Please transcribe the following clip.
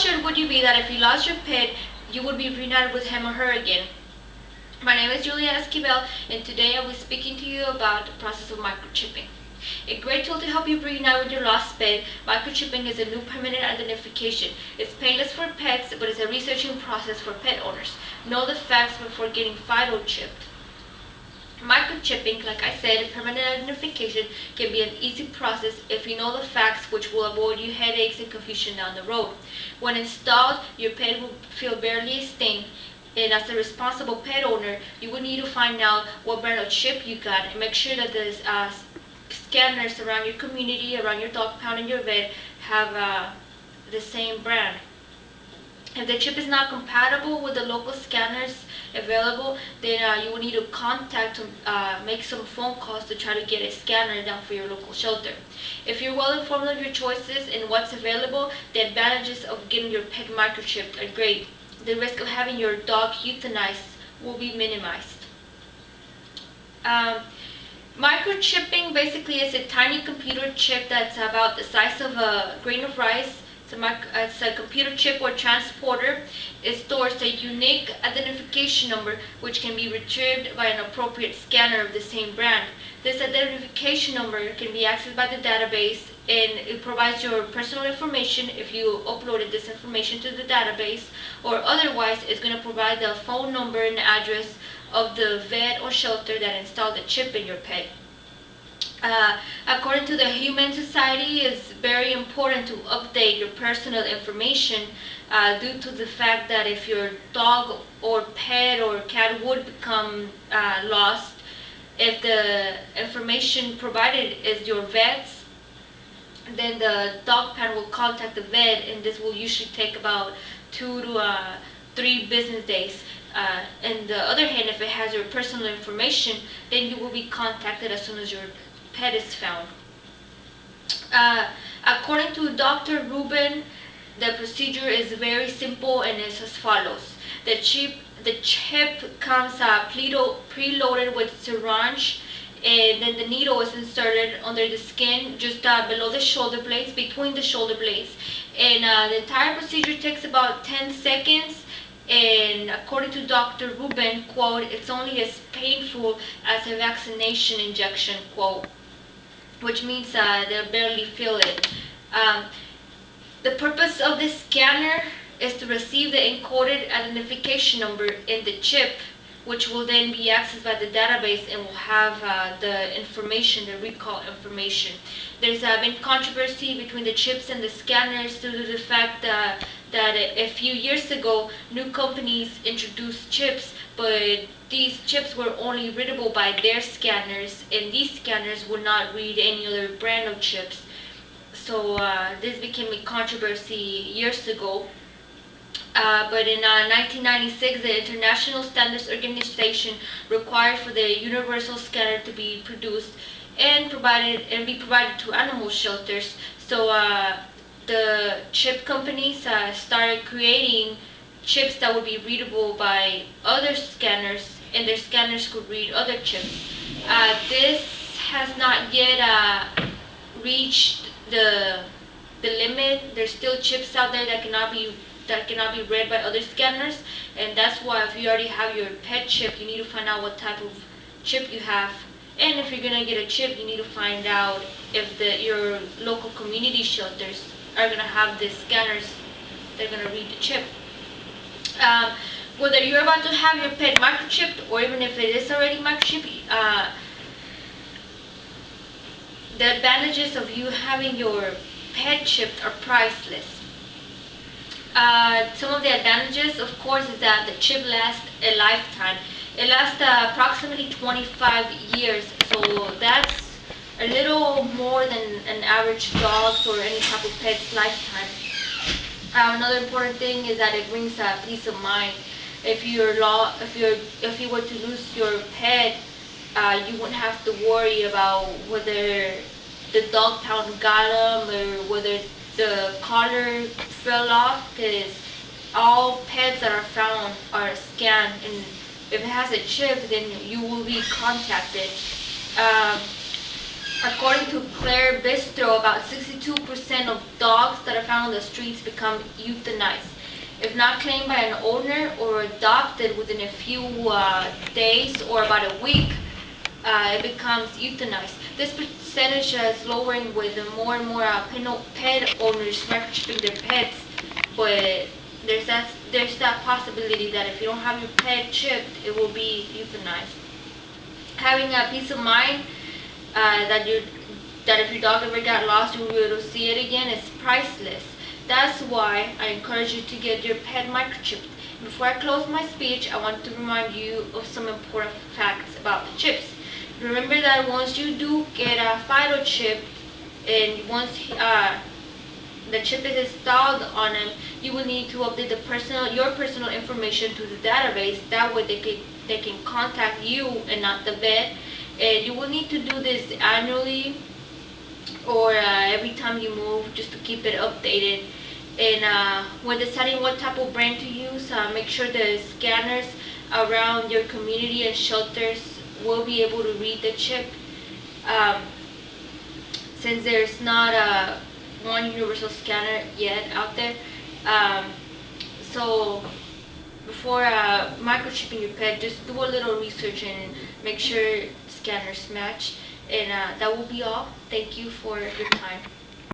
assured would you be that if you lost your pet, you would be reunited with him or her again? My name is Julia Esquivel, and today I will be speaking to you about the process of microchipping. A great tool to help you reunite with your lost pet, microchipping is a new permanent identification. It's painless for pets, but it's a researching process for pet owners. Know the facts before getting chipped. Microchipping, like I said, permanent identification, can be an easy process if you know the facts, which will avoid you headaches and confusion down the road. When installed, your pet will feel barely a sting, and as a responsible pet owner, you will need to find out what brand of chip you got and make sure that the scanners around your community, around your dog pound and your vet have the same brand. If the chip is not compatible with the local scanners available, then you will need to contact make some phone calls to try to get a scanner down for your local shelter. If you're well informed of your choices and what's available, the advantages of getting your pet microchipped are great. The risk of having your dog euthanized will be minimized. Microchipping basically is a tiny computer chip that's about the size of a grain of rice. It's a computer chip or transporter. It stores a unique identification number which can be retrieved by an appropriate scanner of the same brand. This identification number can be accessed by the database, and it provides your personal information if you uploaded this information to the database, or otherwise it's going to provide the phone number and address of the vet or shelter that installed the chip in your pet. According to the Humane Society, it's very important to update your personal information due to the fact that if your dog or pet or cat would become lost, if the information provided is your vet's, then the dog pound will contact the vet, and this will usually take about 2 to 3 business days. On the other hand, if it has your personal information, then you will be contacted as soon as your pet is found. According to Dr. Rubin, the procedure is very simple and is as follows. The chip comes preloaded with syringe, and then the needle is inserted under the skin, just below the shoulder blades, between the shoulder blades. And the entire procedure takes about 10 seconds. And according to Dr. Rubin, quote, "It's only as painful as a vaccination injection," quote, which means they'll barely feel it. The purpose of this scanner is to receive the encoded identification number in the chip, which will then be accessed by the database and will have the information, the recall information. There's been controversy between the chips and the scanners due to the fact that a few years ago, new companies introduced chips, but these chips were only readable by their scanners, and these scanners would not read any other brand of chips. So this became a controversy years ago. But in 1996, the International Standards Organization required for the universal scanner to be produced and be provided to animal shelters. So the chip companies started creating chips that would be readable by other scanners, and their scanners could read other chips. This has not yet reached the limit. There's still chips out there that cannot be read by other scanners, and that's why if you already have your pet chip, you need to find out what type of chip you have. And if you're gonna get a chip, you need to find out if your local community shelters are gonna have the scanners that are gonna read the chip. Whether you're about to have your pet microchipped or even if it is already microchipped, the advantages of you having your pet chipped are priceless. Some of the advantages, of course, is that the chip lasts a lifetime. It lasts approximately 25 years, so that's a little more than an average dog's or any type of pet's lifetime. Another important thing is that it brings peace of mind. If you were to lose your pet, you wouldn't have to worry about whether the dog pound got them or whether the collar fell off, because all pets that are found are scanned, and if it has a chip, then you will be contacted. According to Claire Bistro, about 62% of dogs that are found on the streets become euthanized. If not claimed by an owner or adopted within a few days or about a week, it becomes euthanized. This percentage is lowering with more and more pet owners microchipping their pets, but there's that possibility that if you don't have your pet chipped, it will be euthanized. Having a peace of mind that if your dog ever got lost, you will be able to see it again is priceless. That's why I encourage you to get your pet microchipped. Before I close my speech, I want to remind you of some important facts about the chips. Remember that once you do get a phyto chip, and once the chip is installed on them, you will need to update your personal information to the database. That way they can contact you and not the vet. And you will need to do this annually or every time you move, just to keep it updated. And when deciding what type of brand to use, make sure the scanners around your community and shelters will be able to read the chip. Um, since there's not a one universal scanner yet out there. Um, so before microchipping your pet, just do a little research and make sure scanners match. And that will be all. Thank you for your time.